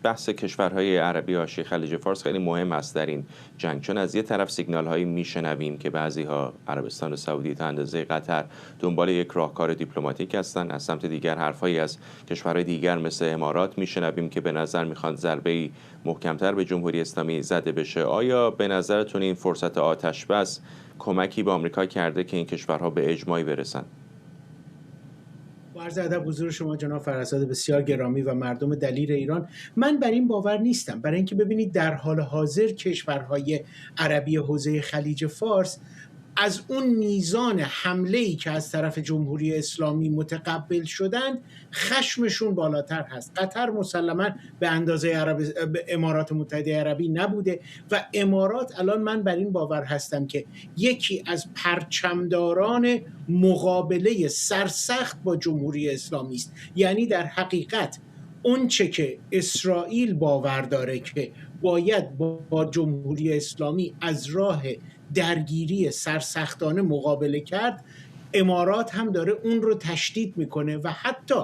بحث کشورهای عربی حاشیه خلیج فارس خیلی مهم است در این جنگ، چون از یه طرف سیگنال هایی میشنویم که بعضی ها، عربستان سعودی تا اندازه قطر، دنبال یک راهکار دیپلماتیک هستن، از سمت دیگر حرفایی از کشورهای دیگر مثل امارات میشنویم که به نظر میخوان ضربه‌ای محکمتر به جمهوری اسلامی زده بشه. آیا به نظرتون این فرصت آتش بس کمکی به آمریکا کرده که این کشورها به اجماعی برسن؟
با عرض ادب حضور شما جناب فرزاد بسیار گرامی و مردم دلیر ایران، من بر این باور نیستم. برای اینکه ببینید در حال حاضر کشورهای عربی حوزه خلیج فارس از اون میزان حمله‌ای که از طرف جمهوری اسلامی متقبل شدند خشمشون بالاتر هست. قطر مسلماً به اندازه امارات متحده عربی نبوده و امارات الان من بر این باور هستم که یکی از پرچمداران مقابله سرسخت با جمهوری اسلامی است. یعنی در حقیقت اون چه که اسرائیل باور داره که باید با جمهوری اسلامی از راه درگیری سرسختانه مقابله کرد، امارات هم داره اون رو تشدید میکنه و حتی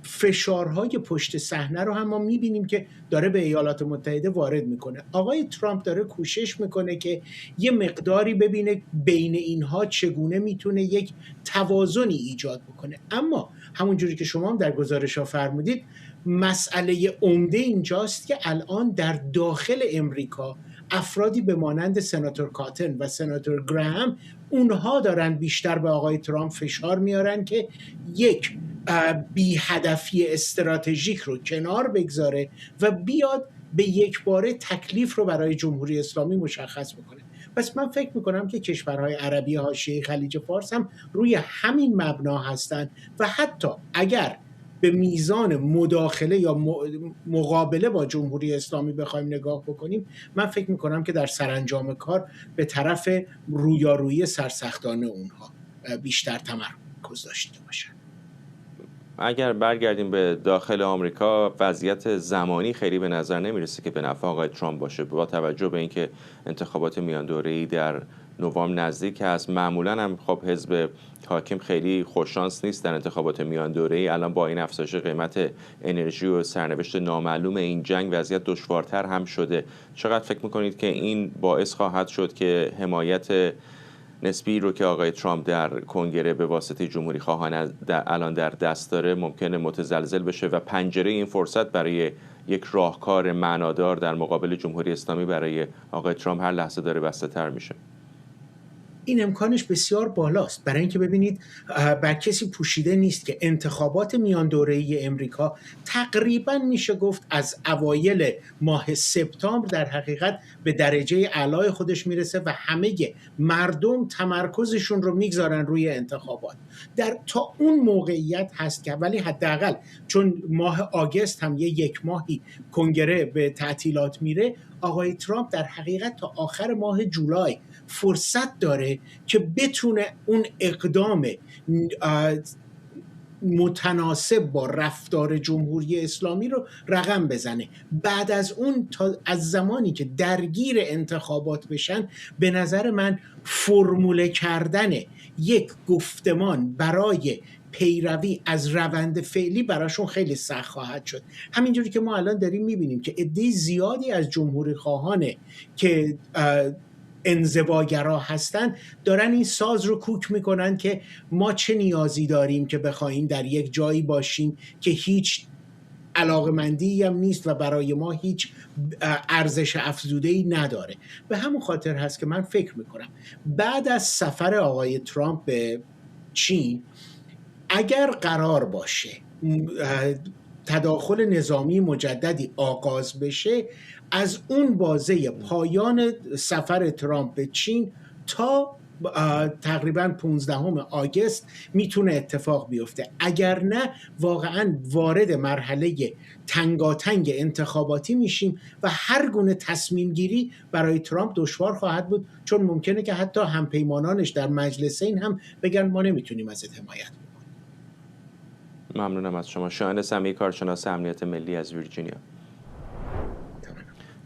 فشارهای پشت صحنه رو هم ما میبینیم که داره به ایالات متحده وارد میکنه. آقای ترامپ داره کوشش میکنه که یه مقداری ببینه بین اینها چگونه میتونه یک توازنی ایجاد بکنه. اما همونجوری که شما هم در گزارش ها فرمودید، مسئله عمده اینجاست که الان در داخل امریکا افرادی به مانند سناتور کاتن و سناتور گراهام، اونها دارن بیشتر به آقای ترامپ فشار میارن که یک بی هدفی استراتژیک رو کنار بگذاره و بیاد به یک باره تکلیف رو برای جمهوری اسلامی مشخص بکنه. پس من فکر میکنم که کشورهای عربی حاشیه خلیج فارس هم روی همین مبنا هستن و حتی اگر به میزان مداخله یا مقابله با جمهوری اسلامی بخوایم نگاه بکنیم، من فکر میکنم که در سرانجام کار به طرف رویارویی سرسختانه اونها بیشتر تمرکز داشته باشن.
اگر برگردیم به داخل آمریکا، وضعیت زمانی خیلی به نظر نمیرسه که به نفع آقای ترامپ باشه، با توجه به اینکه انتخابات میان دوره‌ای در نوامبر نزدیک است. معمولا هم خب حزب حاکم خیلی خوششانس نیست در انتخابات میان دوره‌ای. الان با این افزایش قیمت انرژی و سرنوشت نامعلوم این جنگ، وضعیت دشوارتر هم شده. چقدر فکر میکنید که این باعث خواهد شد که حمایت نسبی رو که آقای ترامپ در کنگره به واسطه جمهوری خواهان الان در دست داره ممکنه متزلزل بشه و پنجره این فرصت برای یک راهکار معنادار در مقابل جمهوری اسلامی برای آقای ترامپ هر لحظه داره بسته تر میشه؟
این امکانش بسیار بالاست، برای اینکه ببینید بر کسی پوشیده نیست که انتخابات میان دوره‌ای امریکا تقریبا میشه گفت از اوایل ماه سپتامبر در حقیقت به درجه اعلای خودش میرسه و همه مردم تمرکزشون رو میگذارن روی انتخابات. در تا اون موقعیت هست که ولی حداقل چون ماه آگوست هم یک ماهی کنگره به تعطیلات میره، آقای ترامپ در حقیقت تا آخر ماه جولای فرصت داره که بتونه اون اقدام متناسب با رفتار جمهوری اسلامی رو رقم بزنه. بعد از اون تا از زمانی که درگیر انتخابات بشن، به نظر من فرموله کردن یک گفتمان برای پیروی از روند فعلی براشون خیلی سخت خواهد شد. همینجوری که ما الان داریم میبینیم که عده زیادی از جمهوری خواهانه که انزواگرا هستن دارن این ساز رو کوک میکنن که ما چه نیازی داریم که بخوایم در یک جایی باشیم که هیچ علاقمندی هم نیست و برای ما هیچ ارزش افزوده‌ای نداره. به همون خاطر هست که من فکر میکنم بعد از سفر آقای ترامپ به چین، اگر قرار باشه تداخل نظامی مجددی آغاز بشه، از اون بازه پایان سفر ترامپ به چین تا تقریبا 15 آگوست میتونه اتفاق بیفته. اگر نه واقعا وارد مرحله تنگاتنگ انتخاباتی میشیم و هر گونه تصمیم گیری برای ترامپ دشوار خواهد بود، چون ممکنه که حتی همپیمانانش در مجلسین هم بگن ما نمیتونیم ازت حمایت بکنیم.
ممنونم از شما. شاهین سمیعی، کارشناس امنیت ملی از ویرجینیا.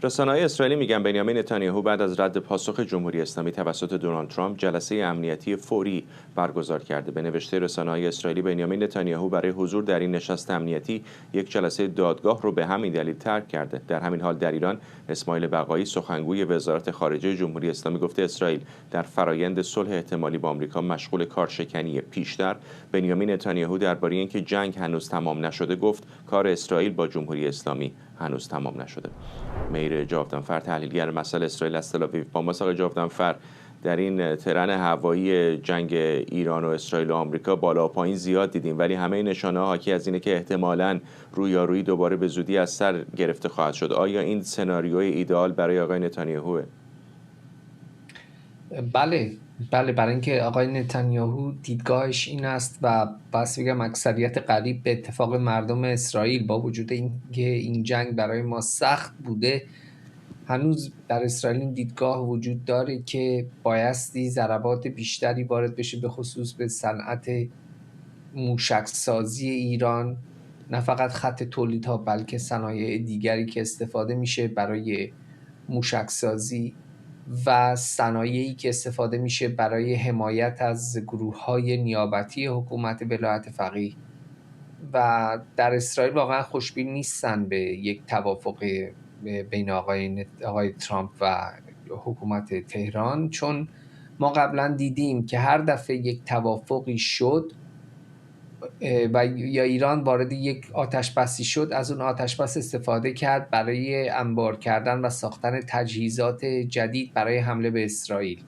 رسانه‌های اسرائیلی میگن بنیامین نتانیاهو بعد از رد پاسخ جمهوری اسلامی توسط دونالد ترامپ جلسه امنیتی فوری برگزار کرده. به نوشته رسانه‌های اسرائیلی بنیامین نتانیاهو برای حضور در این نشست امنیتی یک جلسه دادگاه رو به همین دلیل ترک کرده. در همین حال در ایران اسماعیل بقایی سخنگوی وزارت خارجه جمهوری اسلامی گفته اسرائیل در فرایند صلح احتمالی با آمریکا مشغول کارشکنی. پیشتر بنیامین نتانیاهو درباره اینکه جنگ هنوز تمام نشده گفت کار اسرائیل با جمهوری اسلامی هنوز تمام نشده. میر جاودانفر تحلیلگر مسائل اسرائیل از تل‌آویو با ماست. آقای جاودانفر، در این ترن هوایی جنگ ایران و اسرائیل و آمریکا بالا و پایین زیاد دیدیم، ولی همه نشانه‌ها حاکی از اینه که احتمالاً رویارویی دوباره به زودی از سر گرفته خواهد شد. آیا این سناریوی ایدئال برای آقای نتانیاهوه؟
بله، برای اینکه آقای نتانیاهو دیدگاهش این است و بس بگم اکثریت قریب به اتفاق مردم اسرائیل، با وجود اینکه این جنگ برای ما سخت بوده، هنوز در اسرائیل این دیدگاه وجود داره که بایستی ضربات بیشتری وارد بشه، به خصوص به صنعت موشک سازی ایران، نه فقط خط تولیدها بلکه صنایع دیگری که استفاده میشه برای موشک سازی و صنایعی که استفاده میشه برای حمایت از گروه‌های نیابتی حکومت ولایت فقیه. و در اسرائیل واقعا خوشبین نیستن به یک توافق بین آقای ترامپ و حکومت تهران، چون ما قبلا دیدیم که هر دفعه یک توافقی شد و یا ایران وارد یک آتش‌بسی شد، از اون آتش‌بس استفاده کرد برای انبار کردن و ساختن تجهیزات جدید برای حمله به اسرائیل.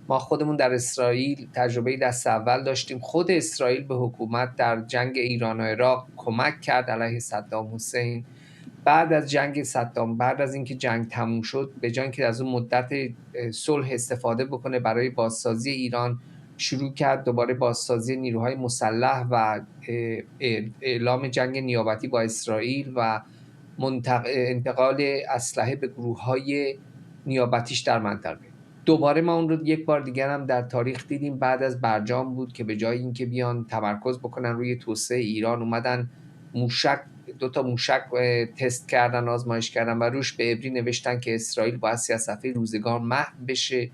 ما خودمون در اسرائیل تجربه دست اول داشتیم. خود اسرائیل به حکومت در جنگ ایران و عراق کمک کرد علیه صدام حسین. بعد از جنگ صدام، بعد از اینکه جنگ تموم شد، به جای اینکه از اون مدت صلح استفاده بکنه برای بازسازی ایران، شروع کرد دوباره بازسازی نیروهای مسلح و اعلام جنگ نیابتی با اسرائیل و انتقال اسلحه به گروه‌های نیابتیش در منطقه. دوباره ما اون رو یک بار دیگر هم در تاریخ دیدیم. بعد از برجام بود که به جای اینکه بیان تمرکز بکنن روی توسعه ایران، اومدن دو تا موشک تست کردن، آزمایش کردن و روش به عبری نوشتن که اسرائیل باید از صفحه روزگار محو بشه.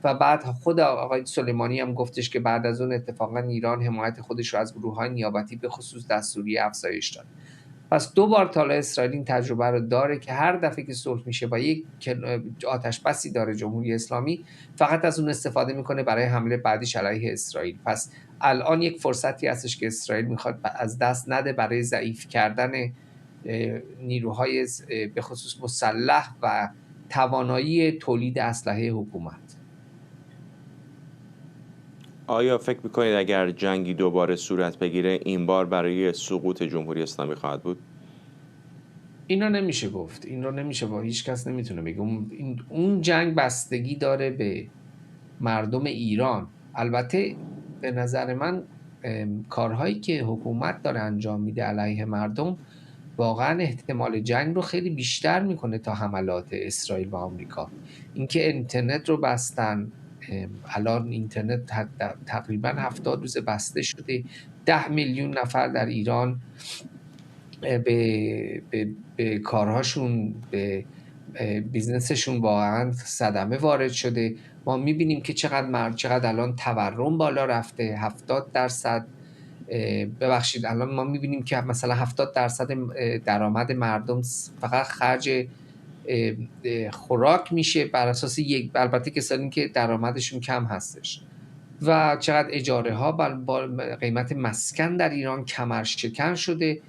و بعد خود آقای سلیمانی هم گفتش که بعد از اون اتفاقا ایران حمایت خودش رو از گروه‌های نیابتی به خصوص دستوری افزایش داد. پس دو بار تا حالا اسرائیل این تجربه رو داره که هر دفعه که صلح میشه با یک آتش‌بسی داره جمهوری اسلامی، فقط از اون استفاده میکنه برای حمله بعدیش علیه اسرائیل. پس الان یک فرصتی هستش که اسرائیل میخواد از دست نده برای ضعیف کردن نیروهای به خصوص مسلح و توانایی تولید اسلحه حکومت.
آیا فکر میکنید اگر جنگی دوباره صورت بگیره این بار برای سقوط جمهوری اسلامی خواهد بود؟
این رو نمیشه گفت، این رو نمیشه با هیچ کس نمیتونه بگه. اون جنگ بستگی داره به مردم ایران. البته به نظر من کارهایی که حکومت داره انجام میده علیه مردم واقعا احتمال جنگ رو خیلی بیشتر میکنه تا حملات اسرائیل و آمریکا. اینکه اینترنت رو بستن، الان اینترنت تقریبا 70 روز بسته شده، 10 میلیون نفر در ایران به کارهاشون، به بیزنسشون واقعا صدمه وارد شده. ما میبینیم که چقدر الان تورم بالا رفته، 70%. ببخشید، الان ما میبینیم که مثلا 70% درآمد مردم فقط خرج خوراک میشه بر اساس البته کسانی که درآمدشون کم هستش، و چقدر اجاره ها با قیمت مسکن در ایران کمرشکن شده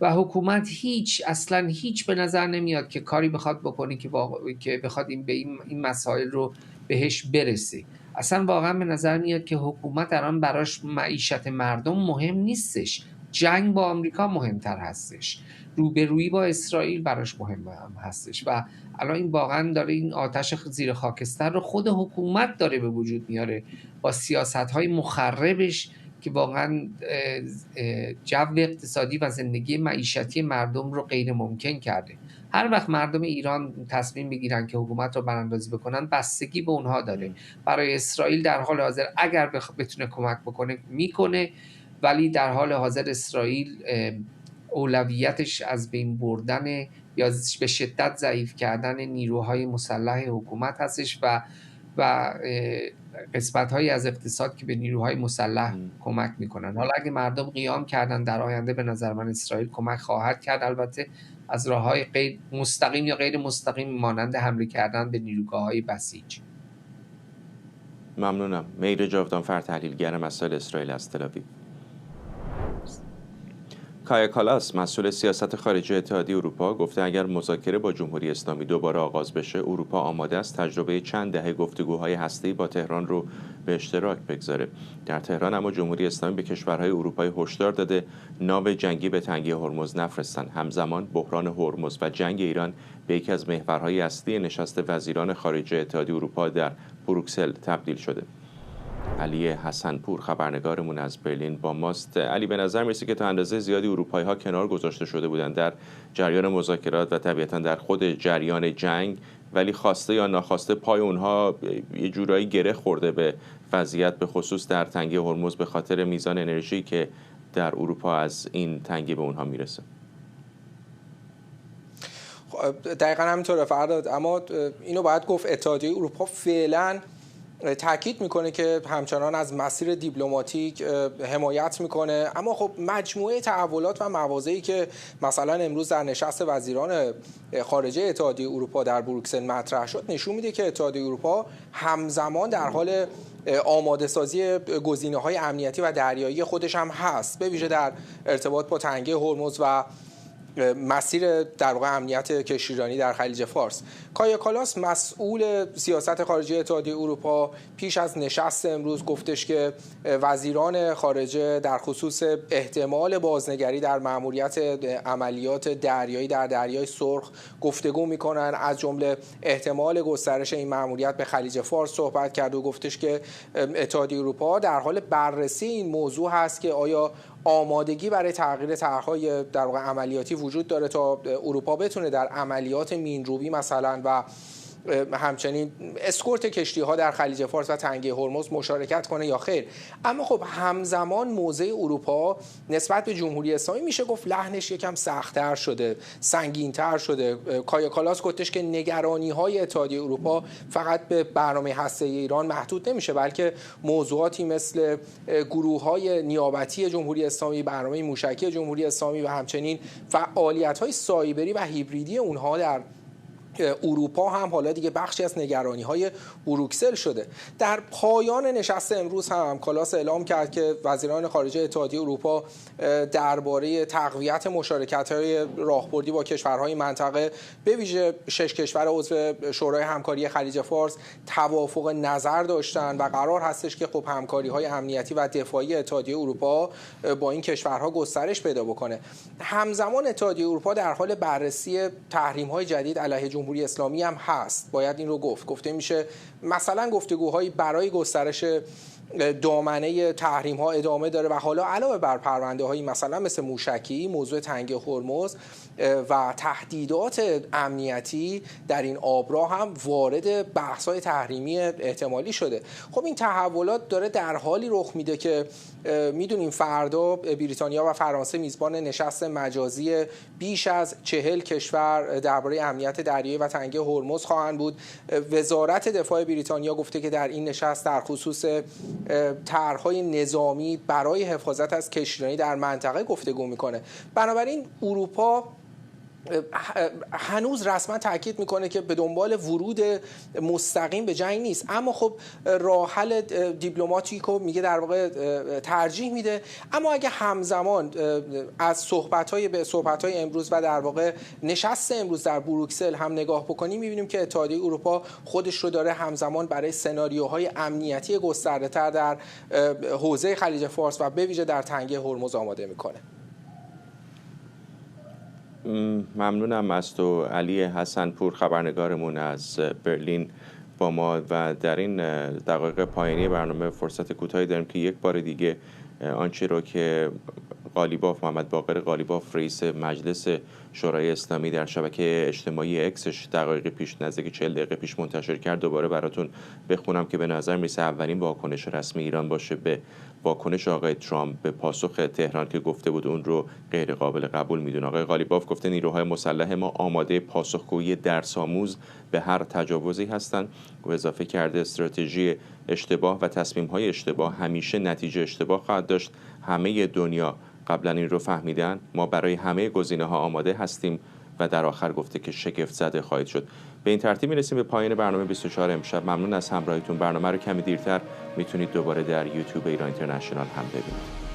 و حکومت اصلا هیچ به نظر نمیاد که کاری بخواد بکنه که بخواد این مسائل رو بهش برسه. اصلا واقعا به نظر میاد که حکومت الان براش معیشت مردم مهم نیستش، جنگ با آمریکا مهمتر هستش، روبرویی با اسرائیل براش مهم هستش. و الان این واقعا داره این آتش زیر خاکستر رو خود حکومت داره به وجود میاره با سیاست‌های مخربش که واقعا جو اقتصادی و زندگی معیشتی مردم رو غیر ممکن کرده. هر وقت مردم ایران تصمیم بگیرن که حکومت رو براندازی بکنن، بستگی به اونها داره. برای اسرائیل در حال حاضر اگر بتونه کمک بکنه میکنه، ولی در حال حاضر اسرائیل اولویتش از بین بردن یا به شدت ضعیف کردن نیروهای مسلح حکومت هستش و قسمت‌هایی از اقتصاد که به نیروهای مسلح کمک میکنن. حالا اگه مردم قیام کردن در آینده، به نظر من اسرائیل کمک خواهد کرد، البته از راه‌های غیر مستقیم یا غیر مستقیم مانند حمله کردن به نیروگاه‌های بسیج.
ممنونم. مهر جاودانفر، تحلیلگر مسائل اسرائیل از تل‌آویو. کایا کالاس، مسئول سیاست خارجی اتحادیه اروپا، گفته اگر مذاکره با جمهوری اسلامی دوباره آغاز بشه، اروپا آماده است تجربه چند دهه گفتگوهای هسته‌ای با تهران رو به اشتراک بگذاره. در تهران اما جمهوری اسلامی به کشورهای اروپایی هشدار داده ناو جنگی به تنگه هرمز نفرستن. همزمان بحران هرمز و جنگ ایران به یکی از محورهای اصلی نشست وزیران خارجه اتحادیه اروپا در بروکسل تبدیل شده. علی حسنپور، خبرنگارمون از برلین با ماست. علی، به نظر میرسه که تا اندازه زیادی اروپایی ها کنار گذاشته شده بودند در جریان مذاکرات و طبیعتا در خود جریان جنگ، ولی خواسته یا ناخواسته پای اونها یه جورایی گره خورده به وضعیت، به خصوص در تنگه هرمز به خاطر میزان انرژی که در اروپا از این تنگه به اونها میرسه.
دقیقا همینطوره فرداد، اما اینو باید گفت اتحادیه اروپا فعلا تاکید میکنه که همچنان از مسیر دیپلماتیک حمایت میکنه، اما خب مجموعه تحولات و مواضعی که مثلا امروز در نشست وزیران خارجه اتحادیه اروپا در بروکسل مطرح شد نشون میده که اتحادیه اروپا همزمان در حال آماده سازی گزینه‌های امنیتی و دریایی خودش هم هست، به ویژه در ارتباط با تنگه هرمز و مسیر در واقع امنیت کشتیرانی در خلیج فارس. کایا کالاس، مسئول سیاست خارجی اتحادیه اروپا، پیش از نشست امروز گفتش که وزیران خارجه در خصوص احتمال بازنگری در مأموریت عملیات دریایی در دریای سرخ گفتگو میکنن، از جمله احتمال گسترش این مأموریت به خلیج فارس صحبت کرد و گفتش که اتحادیه اروپا در حال بررسی این موضوع هست که آیا آمادگی برای تغییر طرح‌های در واقع عملیاتی وجود داره تا اروپا بتونه در عملیات مین‌روبی مثلا و همچنین اسکورت کشتی‌ها در خلیج فارس و تنگه هرمز مشارکت کنه یا خیر. اما خب همزمان موضع اروپا نسبت به جمهوری اسلامی میشه گفت لحنش یکم سخت‌تر شده، سنگین‌تر شده. کایا کالاس گفتش که نگرانی‌های اتحادیه اروپا فقط به برنامه هسته‌ای ایران محدود نمیشه، بلکه موضوعاتی مثل گروه‌های نیابتی جمهوری اسلامی، برنامه موشکی جمهوری اسلامی و همچنین فعالیت‌های سایبری و هیبریدی اونها در اروپا هم حالا دیگه بخشی از نگرانی‌های بروکسل شده. در پایان نشست امروز هم کالاس اعلام کرد که وزیران خارجه اتحادیه اروپا درباره تقویت مشارکت‌های راهبردی با کشورهای منطقه، به ویژه 6 کشور عضو شورای همکاری خلیج فارس توافق نظر داشتن و قرار هستش که خب همکاری‌های امنیتی و دفاعی اتحادیه اروپا با این کشورها گسترش پیدا بکنه. همزمان اتحادیه اروپا در حال بررسی تحریم‌های جدید علیه جمهوری اسلامی هم هست. باید این رو گفته میشه مثلا گفتگوهایی برای گسترش دامنه تحریم ها ادامه داره و حالا علاوه بر پرونده هایی مثلا مثل موشکی، موضوع تنگه هرمز و تهدیدات امنیتی در این آبراه هم وارد بحث های تحریمی احتمالی شده. خب این تحولات داره در حالی رخ میده که میدونیم فردا بریتانیا و فرانسه میزبان نشست مجازی بیش از 40 کشور درباره امنیت دریایی و تنگه هرمز خواهند بود. وزارت دفاع بریتانیا گفته که در این نشست در خصوص طرح‌های نظامی برای حفاظت از کشتیرانی در منطقه گفتگو میکنه. بنابراین اروپا هنوز رسما تاکید میکنه که به دنبال ورود مستقیم به جنگ نیست، اما خب راه حل دیپلماتیکو میگه در واقع ترجیح میده. اما اگه همزمان از صحبت‌های امروز و در واقع نشست امروز در بروکسل هم نگاه بکنیم، میبینیم که اتحادیه اروپا خودش رو داره همزمان برای سناریوهای امنیتی گسترده‌تر در حوزه خلیج فارس و به ویژه در تنگه هرمز آماده میکنه.
ممنونم از تو علی حسنپور، خبرنگارمون از برلین با ما. و در این دقایق پایانی برنامه فرصت کوتاهی داریم که یک بار دیگه آنچه رو که محمد باقر قالیباف رئیس مجلس شورای اسلامی در شبکه اجتماعی اکسش دقایق پیش، نزدیک 40 دقیقه پیش منتشر کرد، دوباره براتون بخونم که به نظر میرسه اولین واکنش رسمی ایران باشه به واکنش آقای ترامپ به پاسخ تهران که گفته بود اون رو غیر قابل قبول میدونه. آقای غالیباف گفته نیروهای مسلح ما آماده پاسخگویی درس‌آموز به هر تجاوزی هستند و اضافه کرده استراتژی اشتباه و تصمیم‌های اشتباه همیشه نتیجه اشتباه خواهد داشت. همه دنیا قبلا این رو فهمیدن، ما برای همه گزینه‌ها آماده هستیم و در آخر گفته که شگفت زده خواهید شد. به این ترتیب میرسیم به پایان برنامه 24 امشب. ممنون از همراهیتون. برنامه رو کمی دیرتر میتونید دوباره در یوتیوب ایران اینترنشنال هم ببینید.